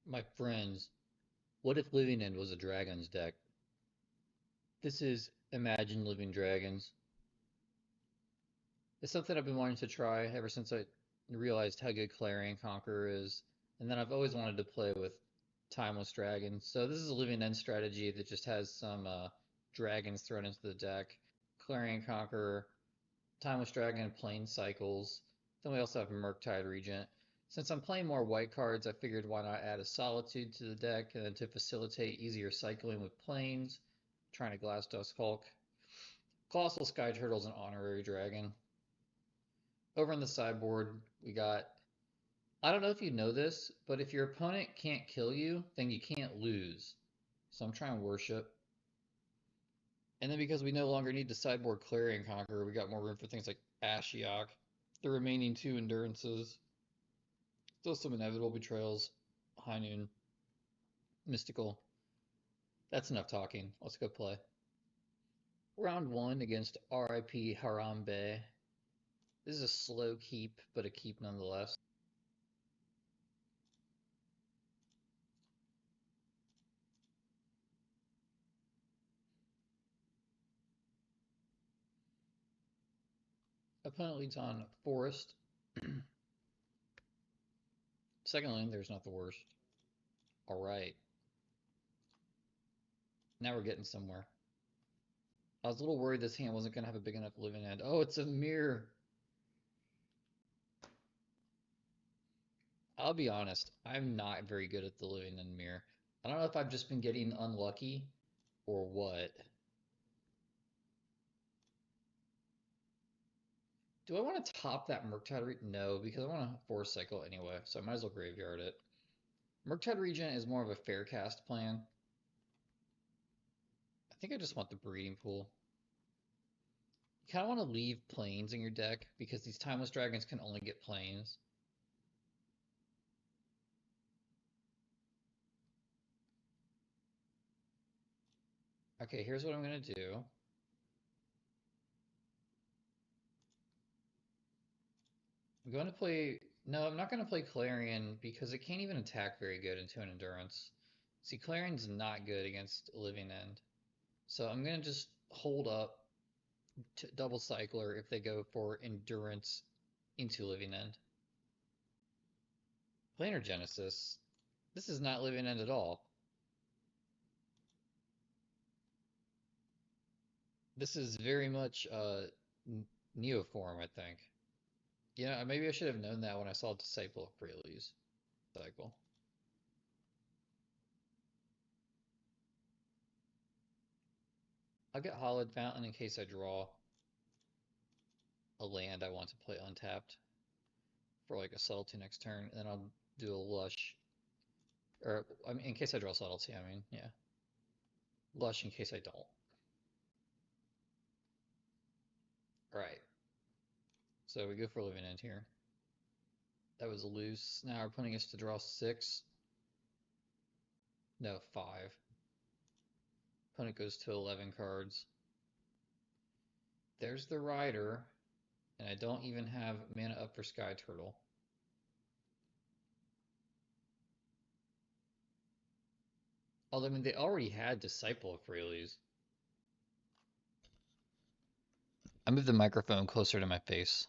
My friends, what if Living End was a dragons deck? This is Imagine Living Dragons. It's something I've been wanting to try ever since I realized how good Clarion Conqueror is, and then I've always wanted to play with Timeless Dragons. So this is a Living End strategy that just has some dragons thrown into the deck. Clarion Conqueror, Timeless Dragon, Plane Cycles. Then we also have Murktide Regent. Since I'm playing more white cards, I figured why not add a Solitude to the deck, and then to facilitate easier cycling with planes, trying to Glass Dust Hulk. Colossal Sky Turtle's an honorary dragon. Over on the sideboard, we got, I don't know if you know this, but if your opponent can't kill you, then you can't lose. So I'm trying Worship. And then because we no longer need to sideboard Clarion Conqueror, we got more room for things like Ashiok, the remaining two Endurances, still some Inevitable Betrayals, High Noon, Mystical. That's enough talking. Let's go play. Round one against RIP Harambe. This is a slow keep, but a keep nonetheless. Opponent leads on Forest. Second lane, there's not the worst. All right. Now we're getting somewhere. I was a little worried this hand wasn't going to have a big enough living end. Oh, it's a mirror. I'll be honest, I'm not very good at the living end mirror. I don't know if I've just been getting unlucky or what. Do I want to top that Murktide? No, because I want to force cycle anyway, so I might as well graveyard it. Murktide Regent is more of a fair cast plan. I think I just want the breeding pool. You kind of want to leave planes in your deck because these Timeless Dragons can only get planes. Okay, here's what I'm going to do. I'm going to play... No, I'm not going to play Clarion because it can't even attack very good into an Endurance. See, Clarion's not good against Living End. So I'm going to just hold up to Double Cycler if they go for Endurance into Living End. Planar Genesis. This is not Living End at all. This is very much Neoform, I think. Yeah, maybe I should have known that when I saw Disciple of Preludes cycle. I'll get Hollowed Fountain in case I draw a land I want to play untapped for like a Subtlety next turn, and then I'll do a Lush. Or, I mean, in case I draw Subtlety, I mean, yeah. Lush in case I don't. Alright. So we go for Living End here. That was loose. Now we're putting us to draw 6. No, 5. Opponent goes to 11 cards. There's the Rider, and I don't even have mana up for Sky Turtle. Although, I mean, they already had Disciple of Freely's. I moved the microphone closer to my face.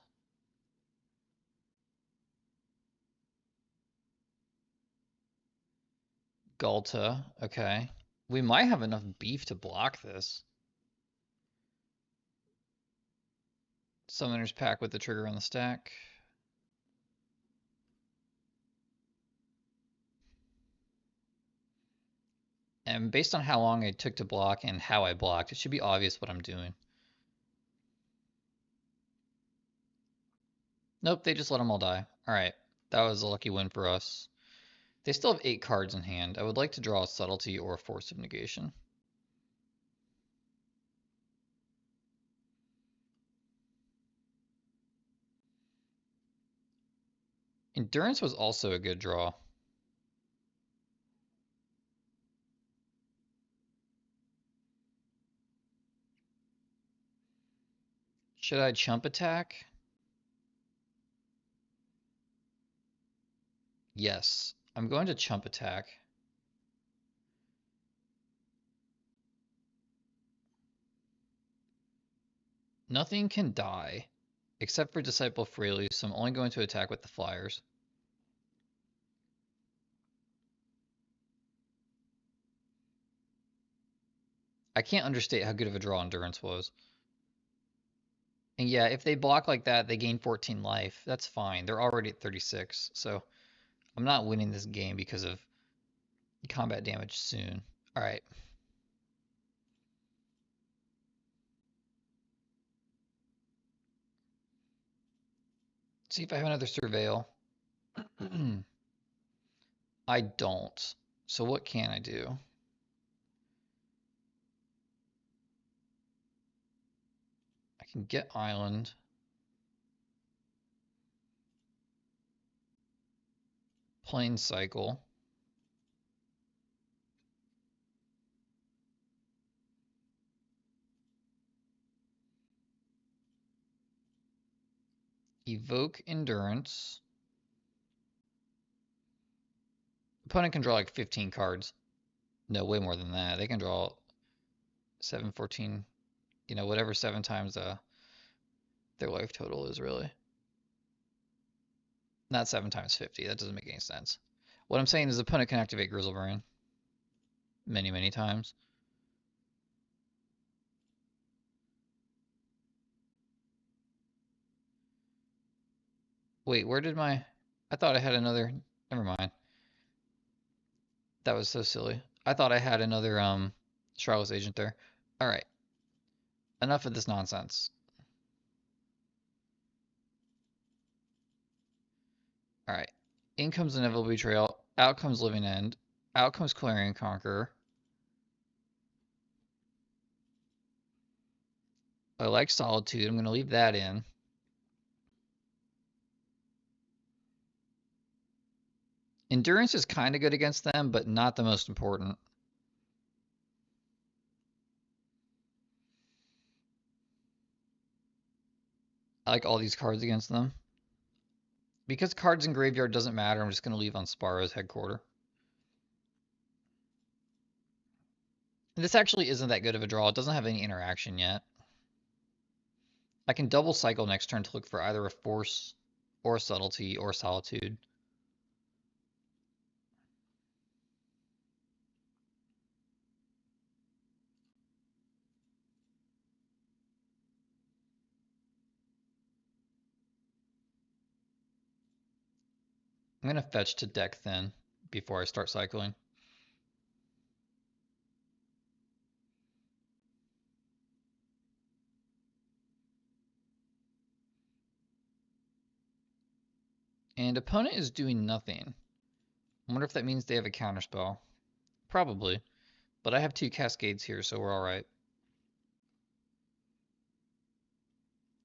Galta, okay. We might have enough beef to block this. Summoner's Pact with the trigger on the stack. And based on how long it took to block and how I blocked, it should be obvious what I'm doing. Nope, they just let them all die. Alright, that was a lucky win for us. They still have 8 cards in hand. I would like to draw a Subtlety or a Force of Negation. Endurance was also a good draw. Should I chump attack? Yes, I'm going to chump attack. Nothing can die except for Disciple Freely, so I'm only going to attack with the flyers. I can't understate how good of a draw Endurance was. And yeah, if they block like that, they gain 14 life. That's fine. They're already at 36, so I'm not winning this game because of combat damage soon. All right. See if I have another Surveil. I don't. So what can I do? I can get Island. Plane Cycle. Evoke Endurance. Opponent can draw like 15 cards. No, way more than that. They can draw 7, 14, whatever 7 times their life total is, really. Not 7 times 50. That doesn't make any sense. What I'm saying is the opponent can activate Griselbrand many, many times. Wait, where did my... I thought I had another... Never mind. That was so silly. I thought I had another Charlotte's Agent there. All right. Enough of this nonsense. All right. In comes Inevitable Betrayal. Out comes Living End. Out comes Clarion Conqueror. I like Solitude. I'm going to leave that in. Endurance is kind of good against them, but not the most important. I like all these cards against them. Because cards in graveyard doesn't matter, I'm just going to leave on Sparrow's headquarter. This actually isn't that good of a draw. It doesn't have any interaction yet. I can double cycle next turn to look for either a Force or a Subtlety or Solitude. I'm going to fetch to deck Thin before I start cycling. And opponent is doing nothing. I wonder if that means they have a counterspell. Probably. But I have 2 Cascades here, so we're alright.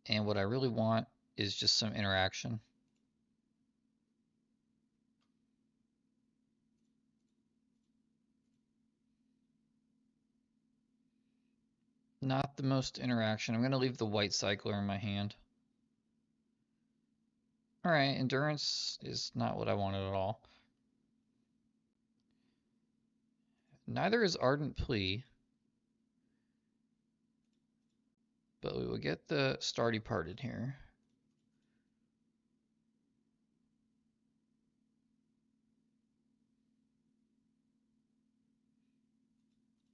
And what I really want is just some interaction. Not the most interaction. I'm going to leave the White Cycler in my hand. Alright, Endurance is not what I wanted at all. Neither is Ardent Plea. But we will get the Star Departed here.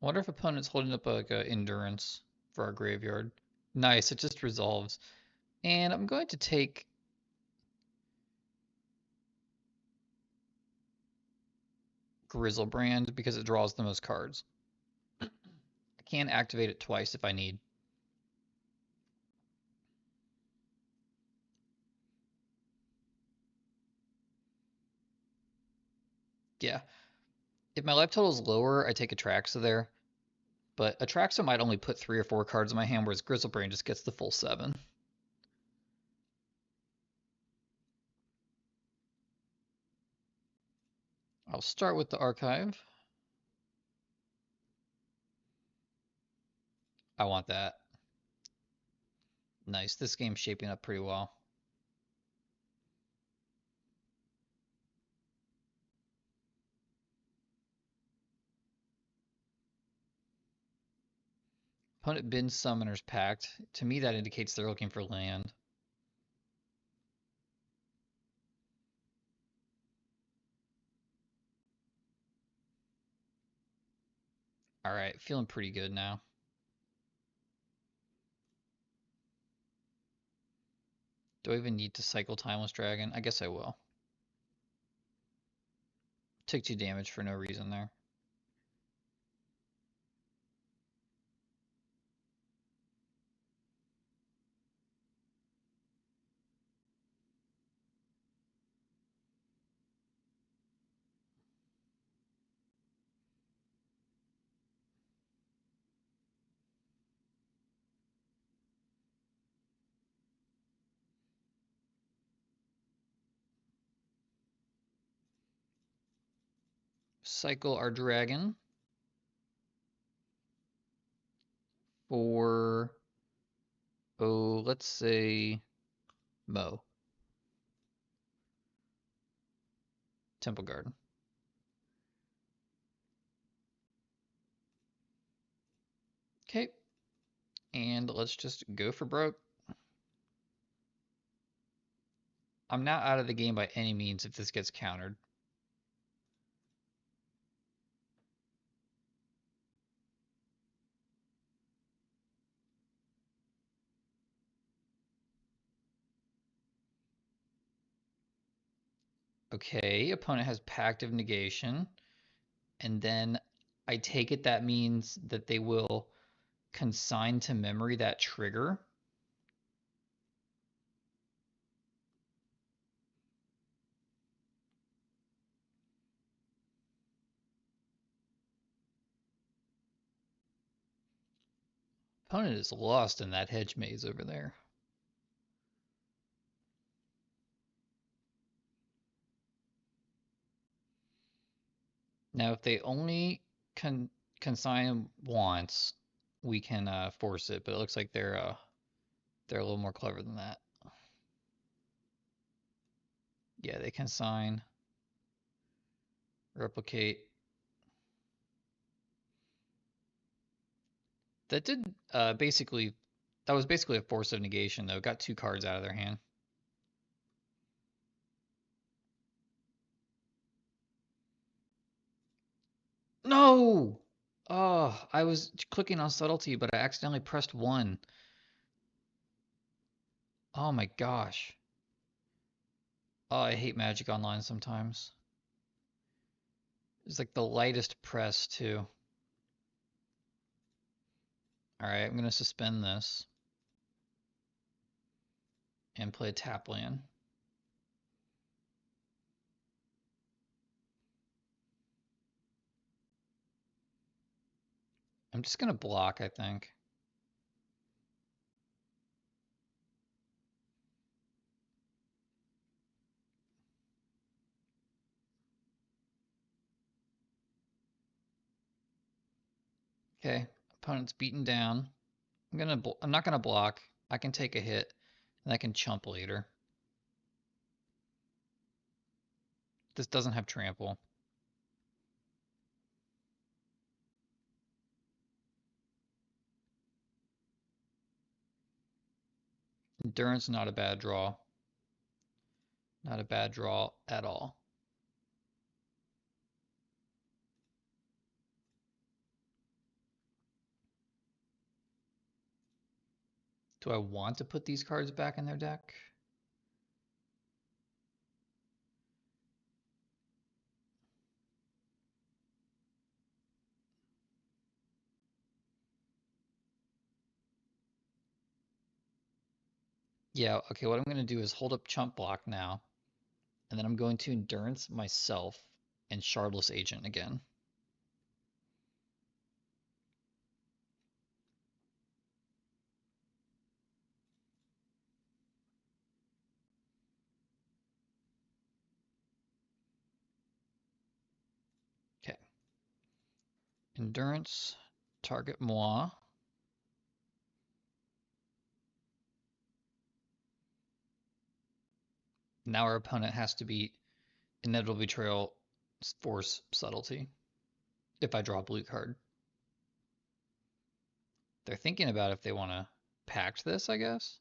Wonder if opponent's holding up like a Endurance for our graveyard. Nice, it just resolves. And I'm going to take Griselbrand because it draws the most cards. I can activate it twice if I need. Yeah. If my life total is lower, I take Atraxa there. But Atraxa might only put 3 or 4 cards in my hand, whereas Griselbrand just gets the full 7. I'll start with the Archive. I want that. Nice. This game's shaping up pretty well. Opponent bins Summoner's Pact. To me, that indicates they're looking for land. All right, feeling pretty good now. Do I even need to cycle Timeless Dragon? I guess I will. Took 2 damage for no reason there. Cycle our dragon for, oh, let's say Mo. Temple Garden. Okay. And let's just go for broke. I'm not out of the game by any means if this gets countered. Okay, opponent has Pact of Negation. And then I take it that means that they will consign to memory that trigger. Opponent is lost in that hedge maze over there. Now, if they only consign once, we can force it, but it looks like they're a little more clever than that. Yeah, they consign, replicate. That did basically, that was basically a force of negation though. Got 2 cards out of their hand. No! Oh, I was clicking on subtlety, but I accidentally pressed 1. Oh my gosh. Oh, I hate Magic Online sometimes. It's like the lightest press too. Alright, I'm gonna suspend this. And play a tap land. I'm just gonna block, I think. Okay, opponent's beaten down. I'm not gonna block. I can take a hit, and I can chump later. This doesn't have trample. Endurance, not a bad draw. Not a bad draw at all. Do I want to put these cards back in their deck? Yeah, okay, what I'm going to do is hold up chump block now, and then I'm going to endurance myself and Shardless Agent again. Okay. Endurance, target moi. Now our opponent has to beat Inevitable Betrayal, Force, Subtlety if I draw a blue card. They're thinking about if they want to pact this, I guess.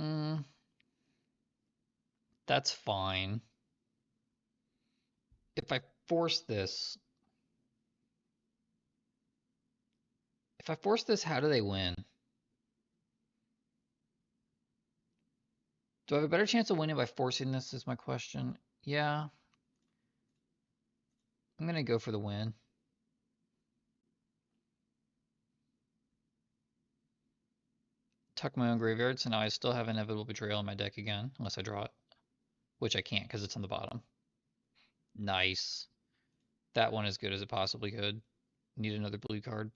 Mm, that's fine. If I force this, how do they win? Do I have a better chance of winning by forcing this is my question. Yeah, I'm going to go for the win. Tuck my own graveyard, so now I still have Inevitable Betrayal in my deck again, unless I draw it, which I can't because it's on the bottom. Nice. That one as good as it possibly could. Need another blue card.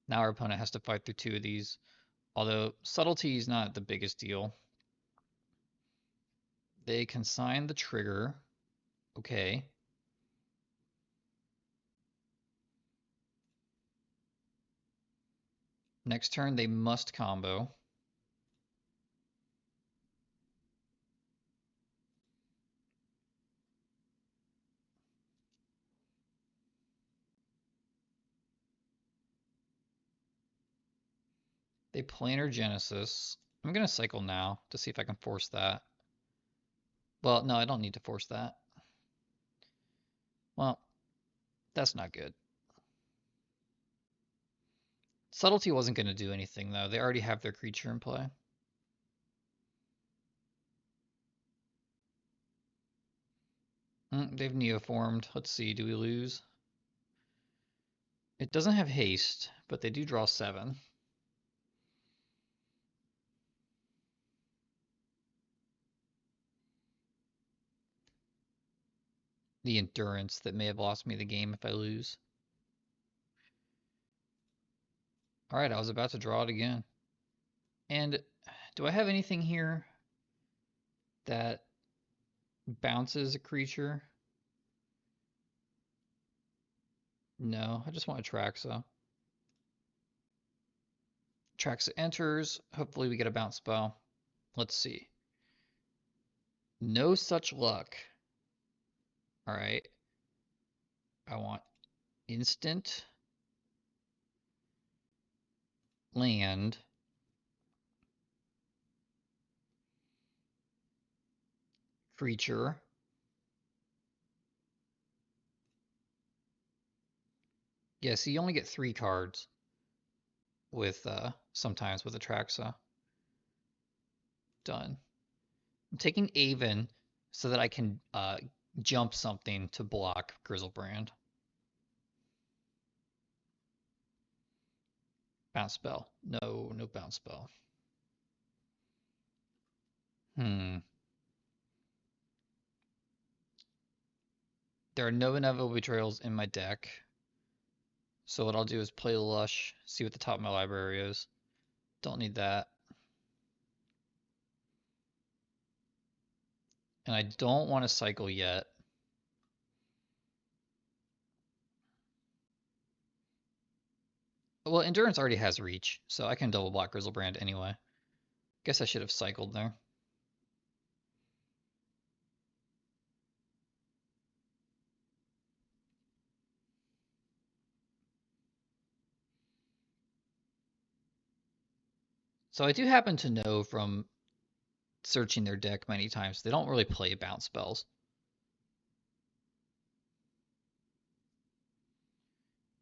Now our opponent has to fight through 2 of these, although subtlety is not the biggest deal. They consign the trigger. Okay. Next turn, they must combo. They Planar Genesis. I'm going to cycle now to see if I can force that. Well, no, I don't need to force that. Well, that's not good. Subtlety wasn't going to do anything, though. They already have their creature in play. They've neoformed. Let's see, do we lose? It doesn't have haste, but they do draw 7. The endurance that may have lost me the game if I lose. All right, I was about to draw it again. And do I have anything here that bounces a creature? No, I just want Atraxa. Atraxa enters. Hopefully we get a bounce spell. Let's see. No such luck. All right. I want instant land. Creature. Yeah, so you only get 3 cards with sometimes with Atraxa. Done. I'm taking Aven so that I can jump something to block Griselbrand. Bounce spell. No, no bounce spell. There are no Inevitable Betrayals in my deck. So what I'll do is play Lush, see what the top of my library is. Don't need that. And I don't want to cycle yet. Well, Endurance already has reach, so I can double block Griselbrand anyway. Guess I should have cycled there. So I do happen to know from searching their deck many times, they don't really play bounce spells.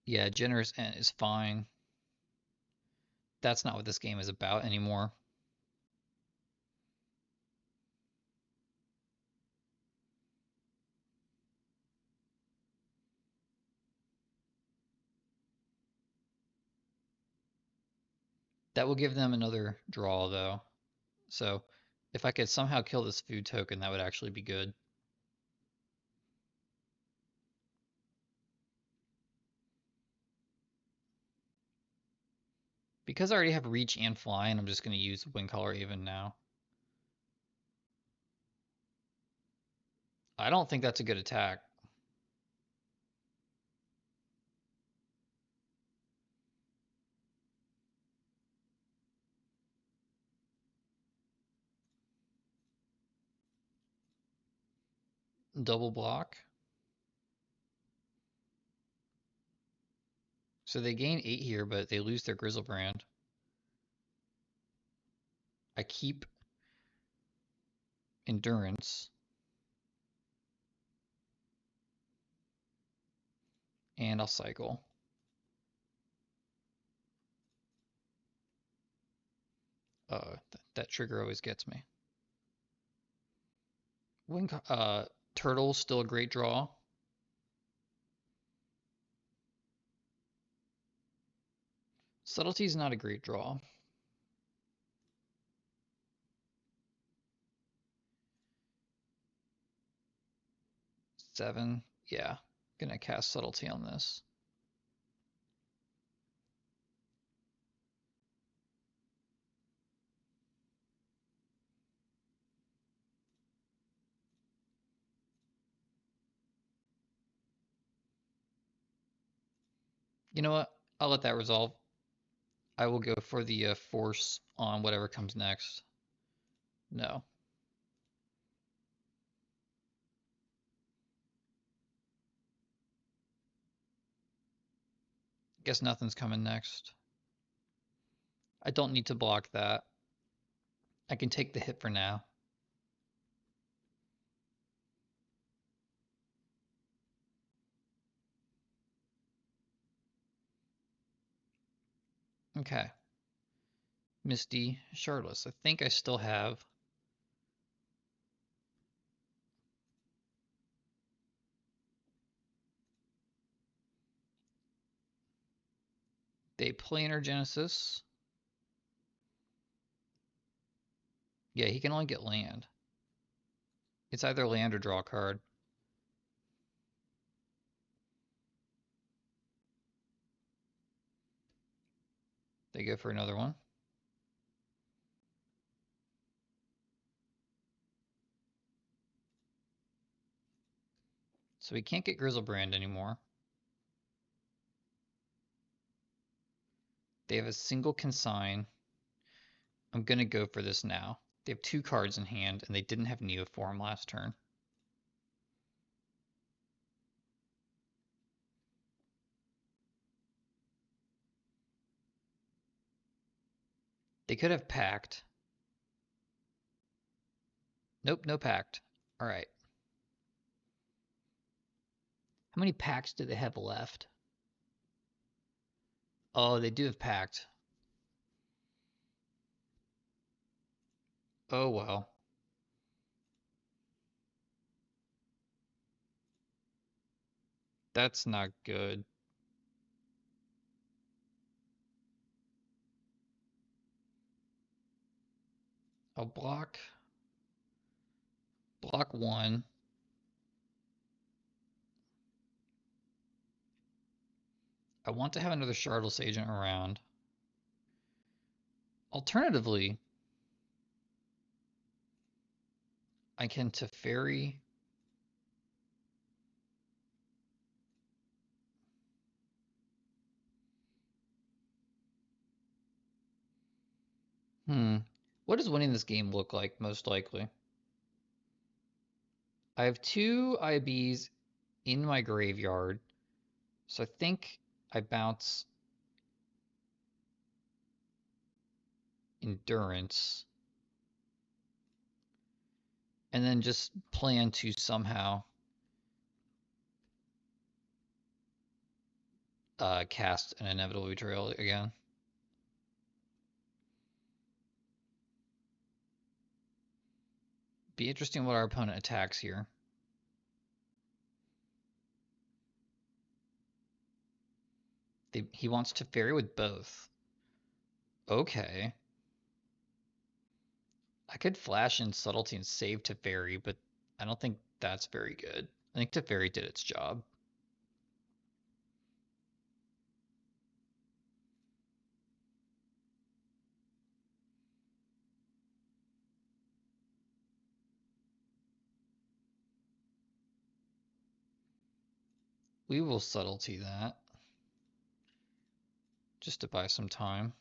Yeah, Generous Ent is fine. That's not what this game is about anymore. That will give them another draw, though. So if I could somehow kill this food token, that would actually be good. Because I already have reach and flying, I'm just going to use Windcaller Aven now. I don't think that's a good attack. double block. So they gain 8 here, but they lose their Griselbrand. I keep Endurance. And I'll cycle. That trigger always gets me. Turtle's still a great draw. Subtlety's not a great draw. Seven, yeah. Gonna cast Subtlety on this. You know what? I'll let that resolve. I will go for the force on whatever comes next. No. Guess nothing's coming next. I don't need to block that. I can take the hit for now. Okay. Misty, Shardless. I think I still have. They Planar Genesis. Yeah, he can only get land. It's either land or draw a card. They go for another one. So we can't get Griselbrand anymore. They have a single consign. I'm going to go for this now. They have 2 cards in hand, and they didn't have Neoform last turn. They could have Pact. Nope, no Pact. All right. How many Pacts do they have left? Oh, they do have Pact. Oh, well. That's not good. I'll block 1. I want to have another Shardless agent around. Alternatively, I can Teferi. What does winning this game look like, most likely? I have 2 IBs in my graveyard, so I think I bounce Endurance. And then just plan to somehow cast an Inevitable Betrayal again. Be interesting what our opponent attacks here. He wants Teferi with both. Okay. I could flash in Subtlety and save Teferi, but I don't think that's very good. I think Teferi did its job. We will Subtlety that. Just to buy some time.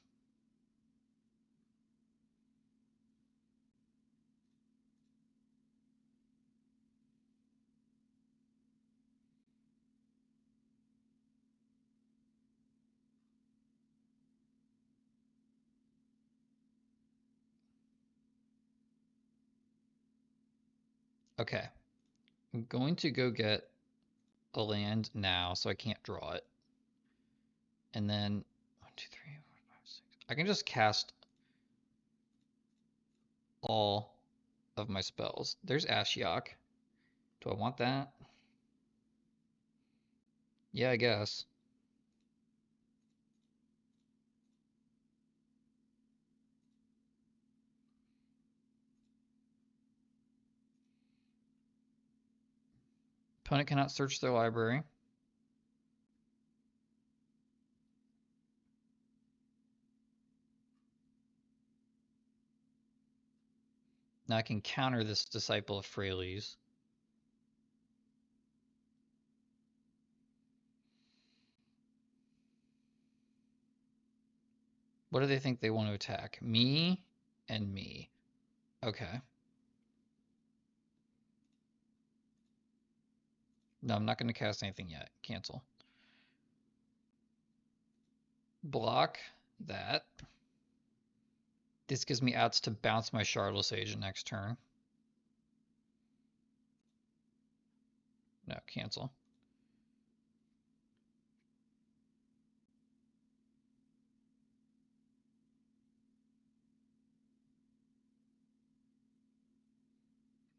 Okay. I'm going to go get a land now so I can't draw it. And then 1, 2, 3, 4, 5, 6. I can just cast all of my spells. There's Ashiok. Do I want that? Yeah, I guess. Opponent cannot search their library. Now I can counter this Disciple of Freyalise. What do they think they want to attack? Me and me. Okay. No, I'm not going to cast anything yet. Cancel. Block that. This gives me outs to bounce my Shardless Agent next turn. No, cancel.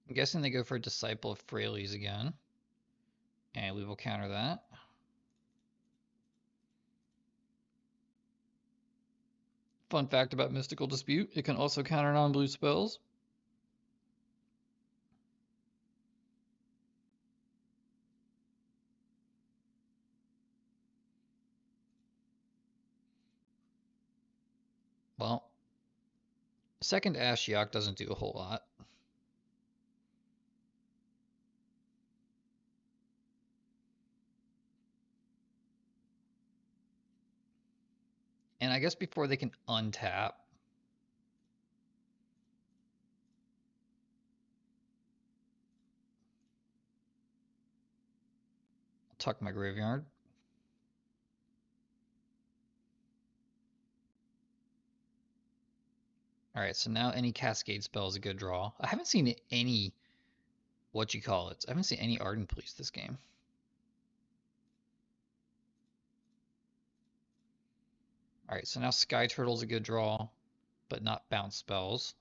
I'm guessing they go for a Disciple of Freyalise again. And we will counter that. Fun fact about Mystical Dispute, it can also counter non-blue spells. Well, second Ashiok doesn't do a whole lot. And I guess before they can untap, I'll tuck my graveyard. All right, so now any Cascade spell is a good draw. I haven't seen any, I haven't seen any Ardent Police this game. All right, so now Sky Turtle's a good draw, but not bounce spells.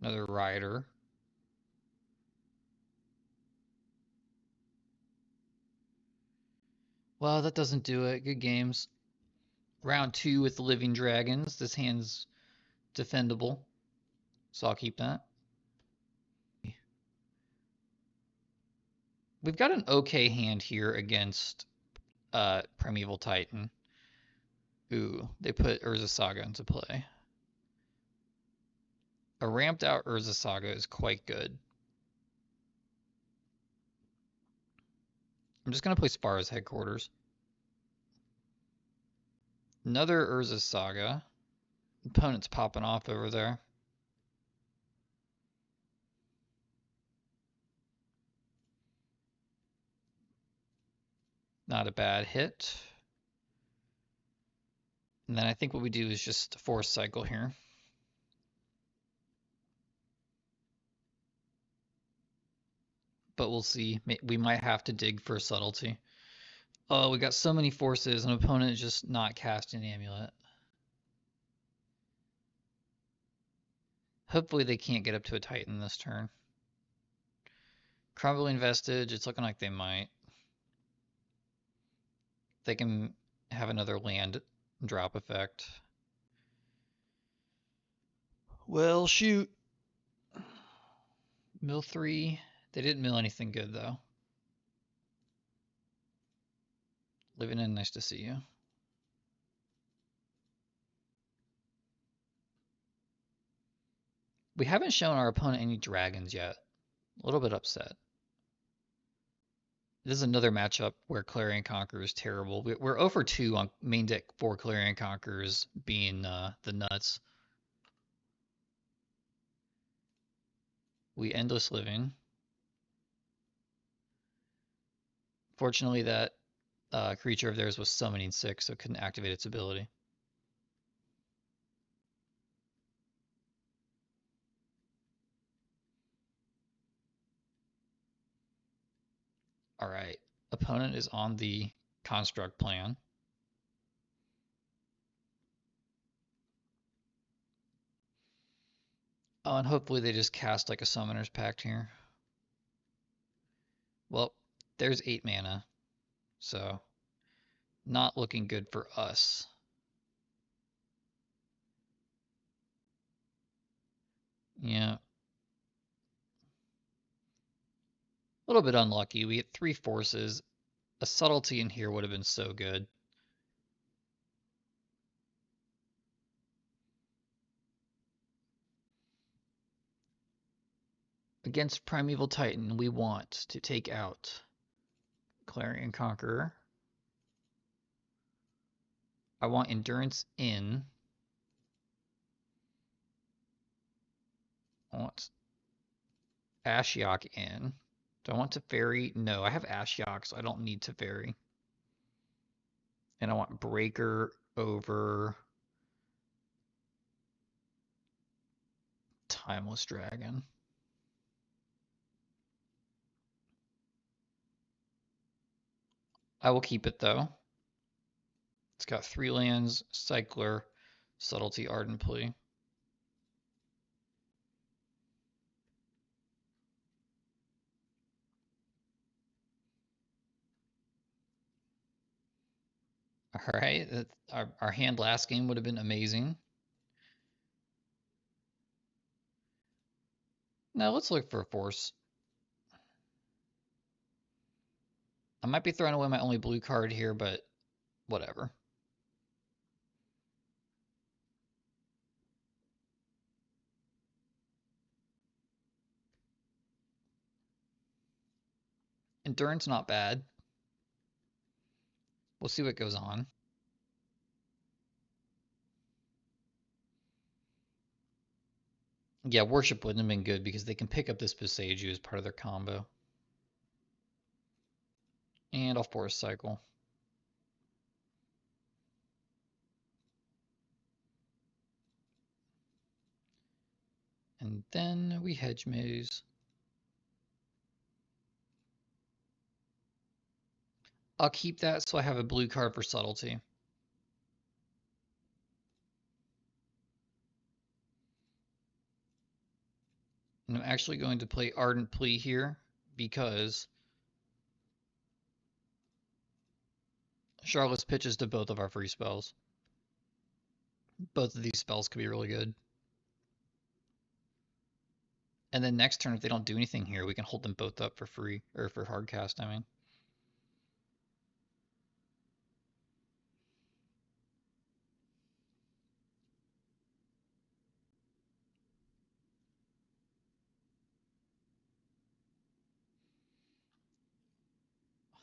Another Rider. Well, that doesn't do it. Good games. Round 2 with the Living Dragons. This hand's defendable, so I'll keep that. We've got an okay hand here against Primeval Titan. Ooh, they put Urza Saga into play. A ramped out Urza Saga is quite good. I'm just going to play Spara's Headquarters. Another Urza Saga. Opponent's popping off over there. Not a bad hit. And then I think what we do is just force cycle here. But we'll see. We might have to dig for a subtlety. Oh, we got so many forces. An opponent is just not casting Amulet. Hopefully they can't get up to a Titan this turn. Crumbling Vestige, it's looking like they might. They can have another land drop effect. Well, shoot. Mill 3. They didn't mill anything good, though. Living in, nice to see you. We haven't shown our opponent any dragons yet. A little bit upset. This is another matchup where Clarion Conqueror is terrible. We're 0 for 2 on main deck for Clarion Conquerors being the nuts. We Endless Living. Fortunately, that creature of theirs was summoning 6, so it couldn't activate its ability. opponent is on the construct plan. Oh, and hopefully they just cast like a Summoner's Pact here. Well, there's 8 mana, so not looking good for us. Yeah. A little bit unlucky. We get 3 forces. A subtlety in here would have been so good. Against Primeval Titan, we want to take out Clarion Conqueror. I want Endurance in. I want Ashiok in. Do I want Teferi? No, I have Ashiok, so I don't need Teferi. And I want Breaker over Timeless Dragon. I will keep it though. It's got 3 lands, Cycler, Subtlety, Ardent Plea. All right, our hand last game would have been amazing. Now let's look for a force. I might be throwing away my only blue card here, but whatever. Endurance, not bad. We'll see what goes on. Yeah, Worship wouldn't have been good because they can pick up this Boseiju as part of their combo. And I'll Force Cycle. And then we Hedge Maze. I'll keep that so I have a blue card for Subtlety. And I'm actually going to play Ardent Plea here because Charlotte's pitches to both of our free spells. Both of these spells could be really good. And then next turn, if they don't do anything here, we can hold them both up for free, or for hard cast, I mean.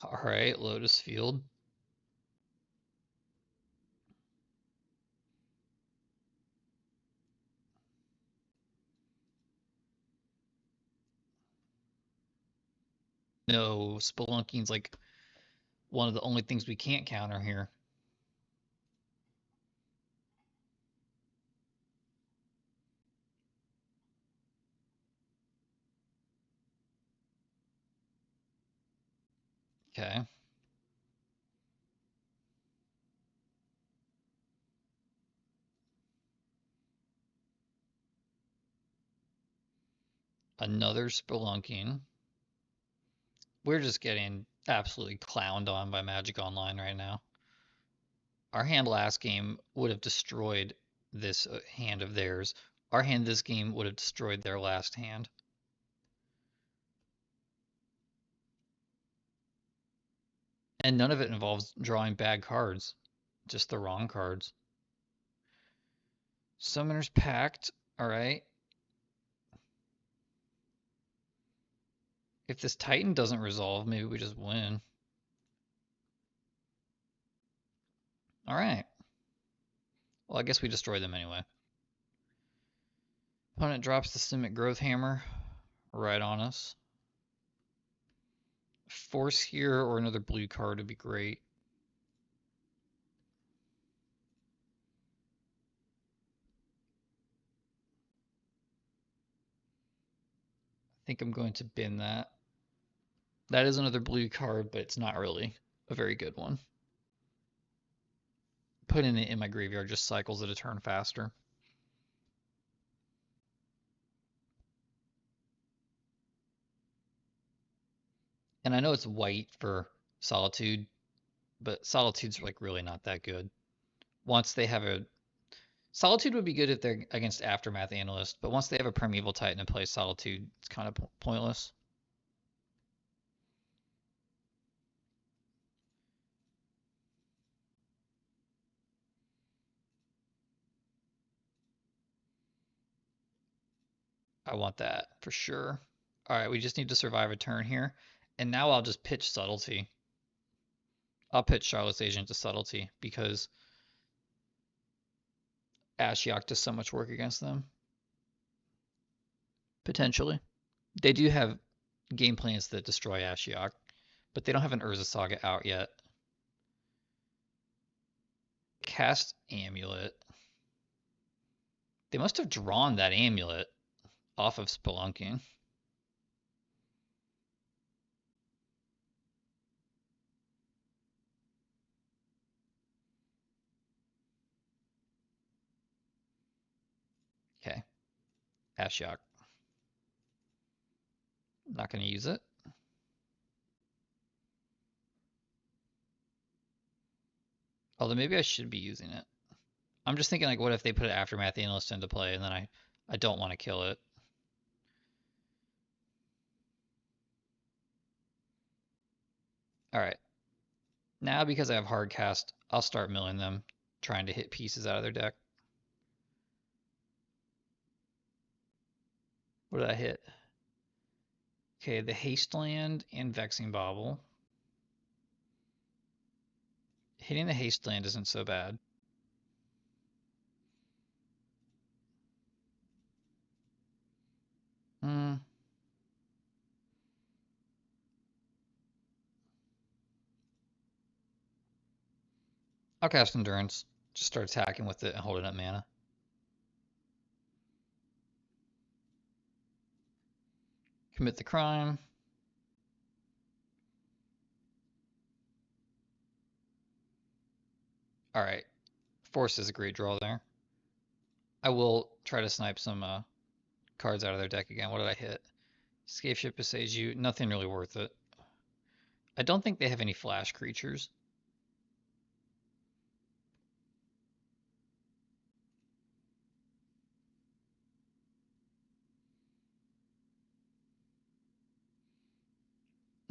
All right, Lotus Field. No, Spelunking's like one of the only things we can't counter here. Okay. Another Spelunking. We're just getting absolutely clowned on by Magic Online right now. Our hand last game would have destroyed this hand of theirs. Our hand this game would have destroyed their last hand. And none of it involves drawing bad cards, just the wrong cards. Summoner's Pact, all right. If this Titan doesn't resolve, maybe we just win. All right. Well, I guess we destroy them anyway. Opponent drops the Simic Growth Hammer right on us. Force here or another blue card would be great. I think I'm going to bin that. That is another blue card, but it's not really a very good one. Putting it in my graveyard just cycles it a turn faster. And I know it's white for Solitude, but Solitude's like really not that good. Once they have a Solitude would be good if they're against Aftermath Analyst, but once they have a Primeval Titan in play, Solitude, it's kind of pointless. I want that for sure. All right, we just need to survive a turn here. And now I'll just pitch Subtlety. I'll pitch Charlotte's Agent to Subtlety because Ashiok does so much work against them. Potentially. They do have game plans that destroy Ashiok, but they don't have an Urza Saga out yet. Cast Amulet. They must have drawn that amulet off of Spelunking. Okay. Ashiok. Not going to use it. Although maybe I should be using it. I'm just thinking like, what if they put an Aftermath Analyst into play and then I don't want to kill it. All right. Now because I have hard cast, I'll start milling them, trying to hit pieces out of their deck. What did I hit? Okay, the Hasteland and Vexing Bauble. Hitting the Hasteland isn't so bad. I'll cast Endurance. Just start attacking with it and holding up mana. Commit the crime. Alright. Force is a great draw there. I will try to snipe some cards out of their deck again. What did I hit? Escape Ship Boseiju. Nothing really worth it. I don't think they have any flash creatures.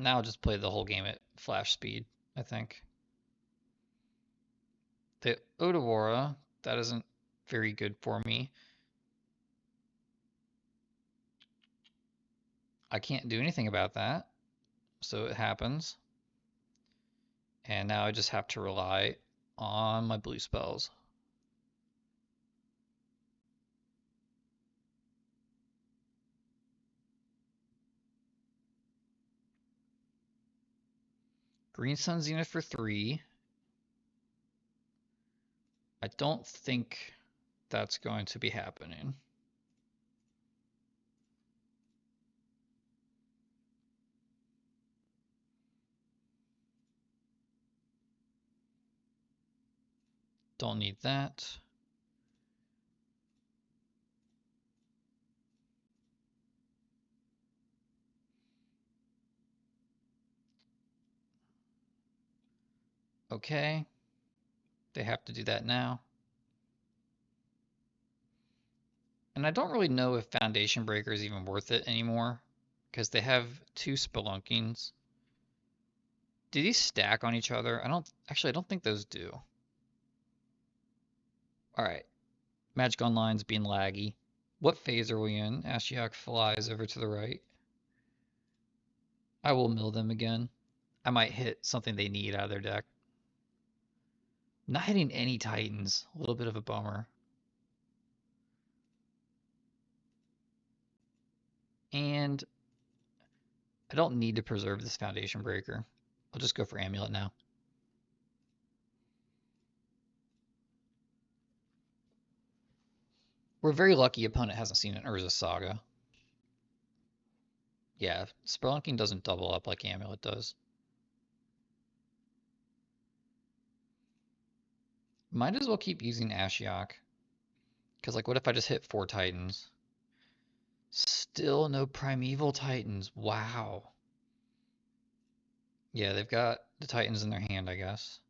Now I'll just play the whole game at flash speed, I think. The Otawara, that isn't very good for me. I can't do anything about that, so it happens. And now I just have to rely on my blue spells. Green Sun Zenith for 3. I don't think that's going to be happening. Don't need that. Okay. They have to do that now. And I don't really know if Foundation Breaker is even worth it anymore, because they have 2 Spelunkings. Do these stack on each other? I don't think those do. Alright. Magic Online's being laggy. What phase are we in? Ashiok flies over to the right. I will mill them again. I might hit something they need out of their deck. Not hitting any Titans. A little bit of a bummer. And I don't need to preserve this Foundation Breaker. I'll just go for Amulet now. We're very lucky opponent hasn't seen an Urza Saga. Yeah, Spelunking doesn't double up like Amulet does. Might as well keep using Ashiok. Because, like, what if I just hit 4 Titans? Still no Primeval Titans. Wow. Yeah, they've got the Titans in their hand, I guess.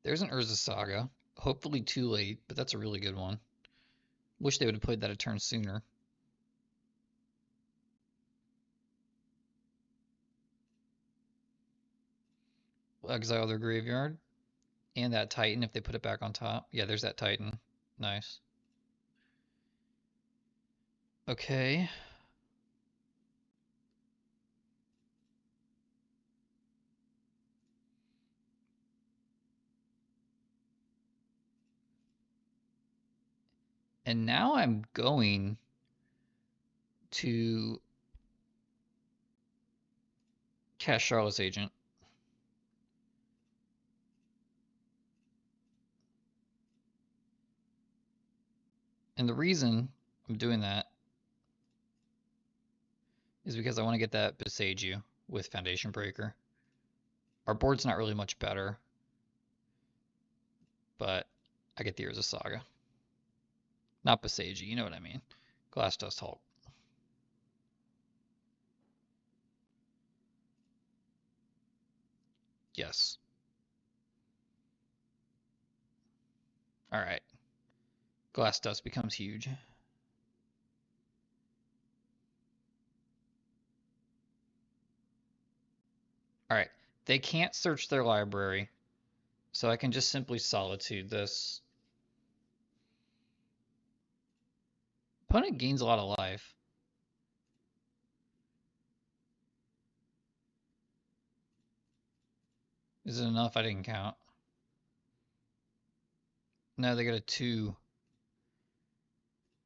There's an Urza Saga. Hopefully too late, but that's a really good one. Wish they would have played that a turn sooner. Exile their graveyard. And that Titan if they put it back on top. Yeah, there's that Titan. Nice. Okay. And now I'm going to cast Charlotte's Agent. And the reason I'm doing that is because I want to get that Boseiju with Foundation Breaker. Our board's not really much better, but I get the Urza Saga. Not Boseiju, you know what I mean. Glass Dust Hulk. Yes. Alright. Glass Dust becomes huge. Alright. They can't search their library, so I can just simply Solitude this. Opponent gains a lot of life. Is it enough? I didn't count. No, they got a 2.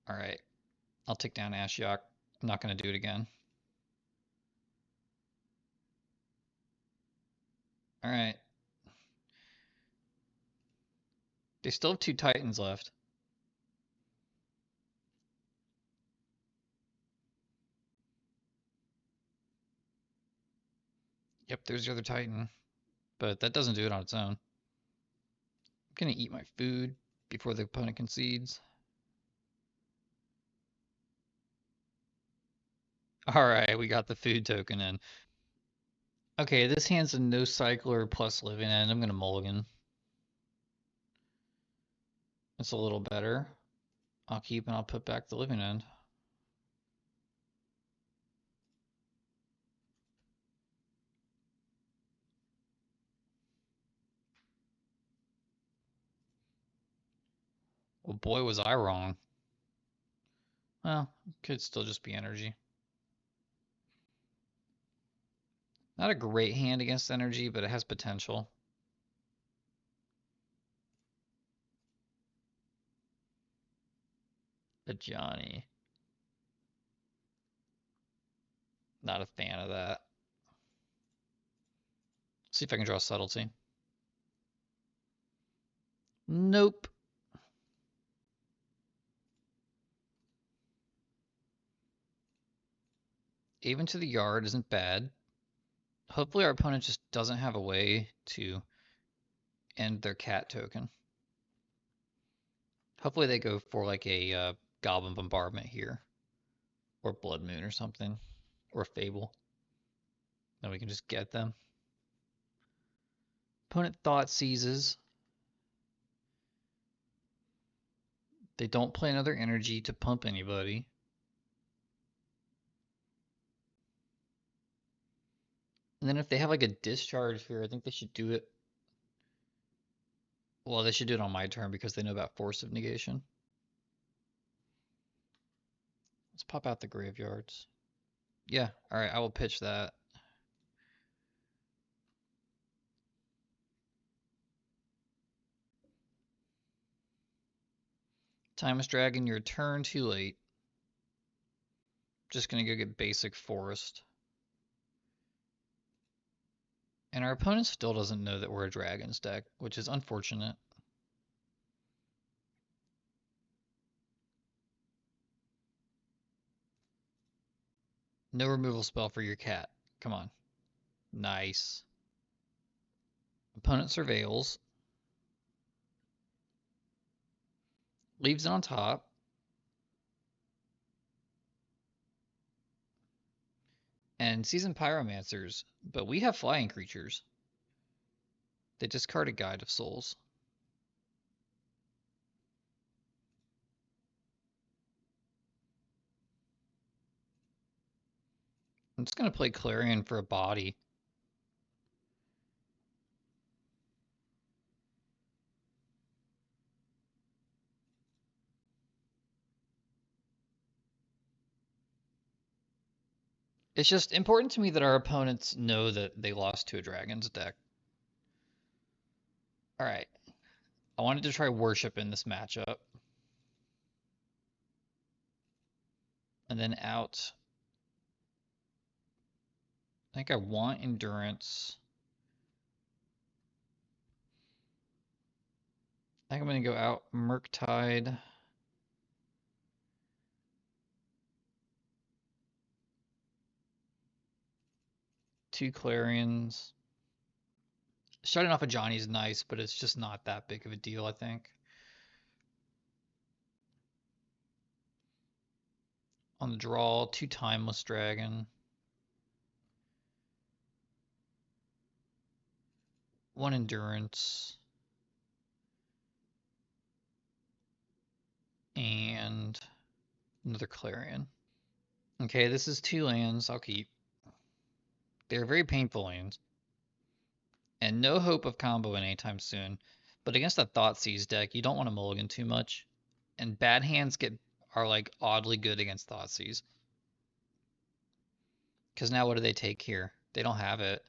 Alright. I'll take down Ashiok. I'm not going to do it again. Alright. They still have 2 Titans left. Yep, there's the other Titan. But that doesn't do it on its own. I'm going to eat my food before the opponent concedes. Alright, we got the food token in. Okay, this hand's a no cycler plus living end. I'm going to mulligan. It's a little better. I'll keep and I'll put back the living end. Well, boy, was I wrong. Well, could still just be energy. Not a great hand against energy, but it has potential. A Johnny. Not a fan of that. See if I can draw subtlety. Nope. Even to the yard isn't bad. Hopefully our opponent just doesn't have a way to end their cat token. Hopefully they go for like a Goblin Bombardment here. Or Blood Moon or something. Or Fable. Then we can just get them. Opponent Thought Seizes. They don't play another energy to pump anybody. And then if they have like a discharge here, I think they should do it. Well, they should do it on my turn because they know about Force of Negation. Let's pop out the graveyards. Yeah, alright, I will pitch that. Timeless Dragon, your turn too late. Just gonna go get basic forest. And our opponent still doesn't know that we're a Dragons deck, which is unfortunate. No removal spell for your cat. Come on. Nice. Opponent surveils. Leaves it on top. And Seasoned Pyromancers. But we have flying creatures. They discard a Guide of Souls. I'm just going to play Clarion for a body. It's just important to me that our opponents know that they lost to a Dragons deck. Alright. I wanted to try Worship in this matchup. And then out. I think I want Endurance. I think I'm going to go out Murktide. Two Clarions. Shutting off a Johnny's nice, but it's just not that big of a deal, I think. On the draw, two Timeless Dragon. One Endurance. And another Clarion. Okay, this is two lands I'll keep. They're very painful lands. And no hope of comboing anytime soon. But against a Thoughtseize deck, you don't want to mulligan too much. And bad hands are like oddly good against Thoughtseize. Because now what do they take here? They don't have it.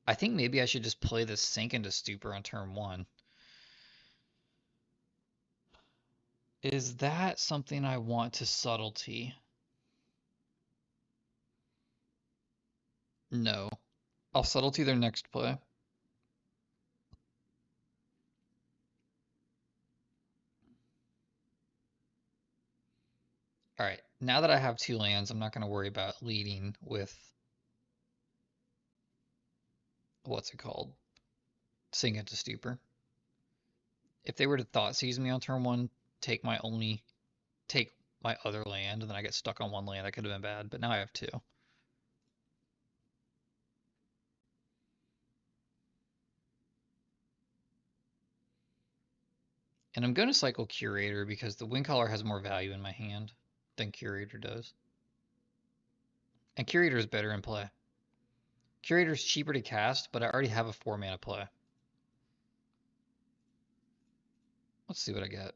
I think maybe I should just play this Sink into Stupor on turn 1. Is that something I want to Subtlety? No. I'll Subtlety their next play. Alright, now that I have two lands, I'm not going to worry about leading with... what's it called? Sink into Stupor. If they were to Thoughtseize me on turn 1, take my other land, and then I get stuck on one land, that could have been bad, but now I have two. And I'm going to cycle Curator because the Windcaller has more value in my hand than Curator does. And Curator is better in play. Curator is cheaper to cast, but I already have a 4-mana play. Let's see what I get.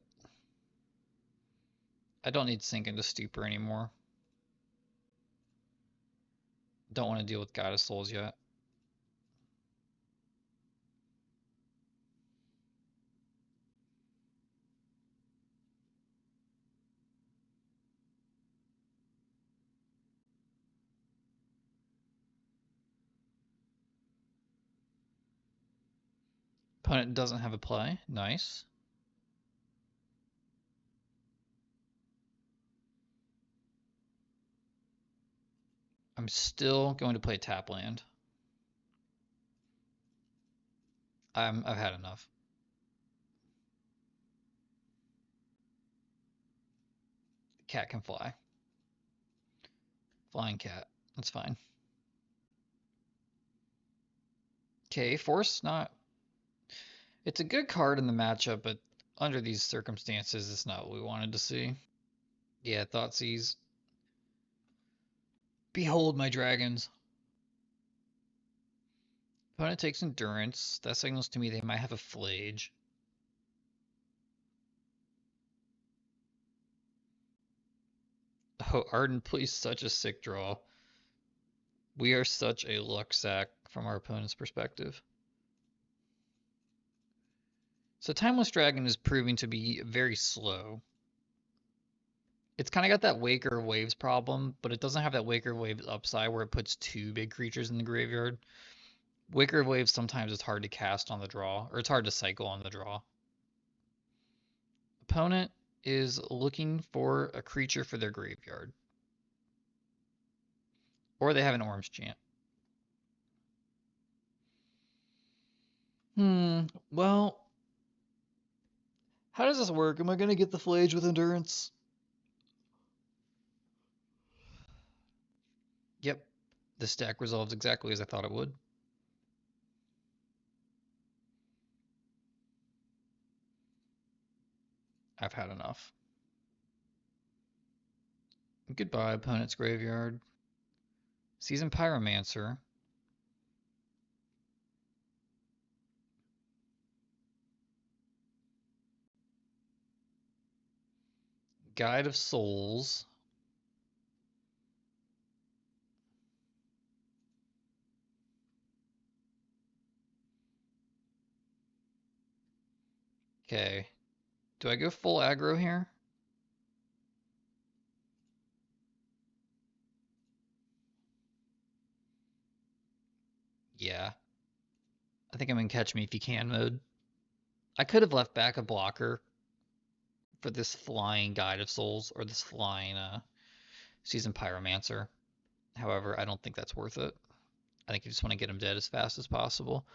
I don't need Sink into Stupor anymore. Don't want to deal with Guide of Souls yet. Opponent doesn't have a play. Nice. I'm still going to play tap land. I've had enough. Cat can fly. Flying cat. That's fine. Okay, Force not... It's a good card in the matchup, but under these circumstances, it's not what we wanted to see. Yeah, Thoughtseize. Behold my dragons. Opponent takes Endurance. That signals to me they might have a Flage. Oh, Ardent Please, such a sick draw. We are such a luck sack from our opponent's perspective. So Timeless Dragon is proving to be very slow. It's kind of got that Waker Waves problem, but it doesn't have that Waker Waves upside where it puts two big creatures in the graveyard. Wicker Wave sometimes is hard to cast on the draw, or it's hard to cycle on the draw. Opponent is looking for a creature for their graveyard. Or they have an Orange Chant. Well, how does this work? Am I going to get the Flage with Endurance? Yep, the stack resolves exactly as I thought it would. I've had enough. Goodbye, opponent's graveyard. Seasoned Pyromancer. Guide of Souls. Okay. Do I go full aggro here? Yeah. I think I'm in Catch Me If You Can mode. I could have left back a blocker for this flying Guide of Souls or this flying Seasoned Pyromancer. However, I don't think that's worth it. I think you just want to get him dead as fast as possible.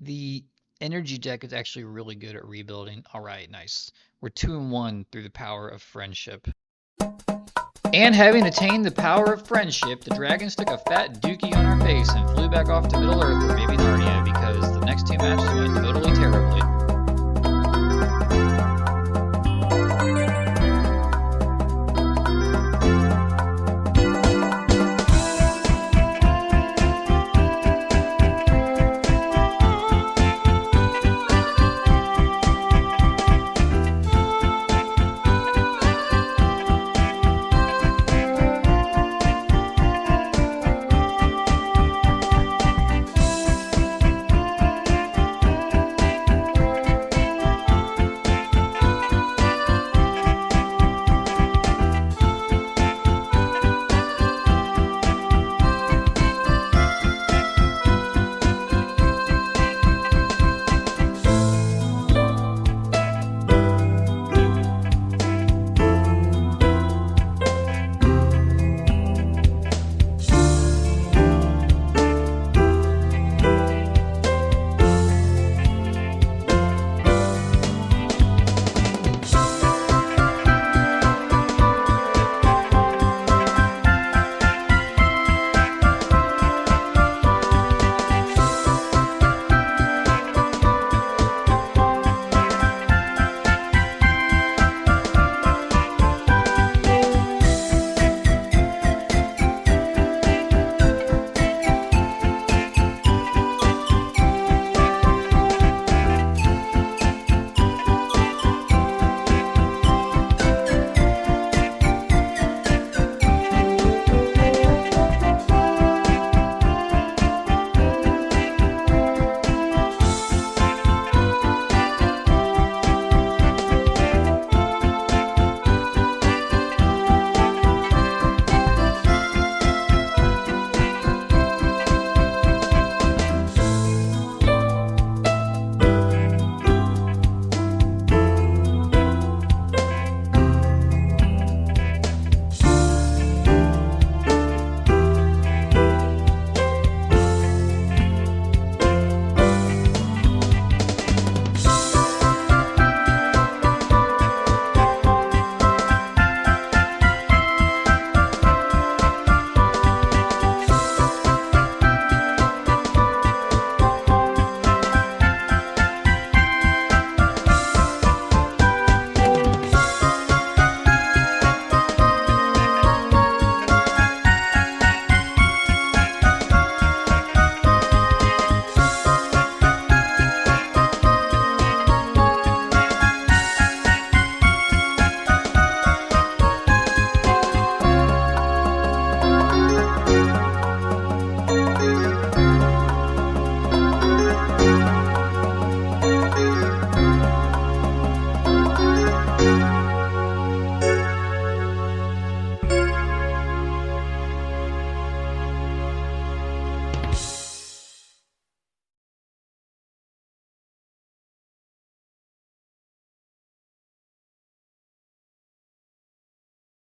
The energy deck is actually really good at rebuilding. All right, nice. We're 2-1 through the power of friendship. And having attained the power of friendship, the dragons took a fat dookie on our face and flew back off to Middle Earth or maybe Narnia because the next two matches went totally terribly.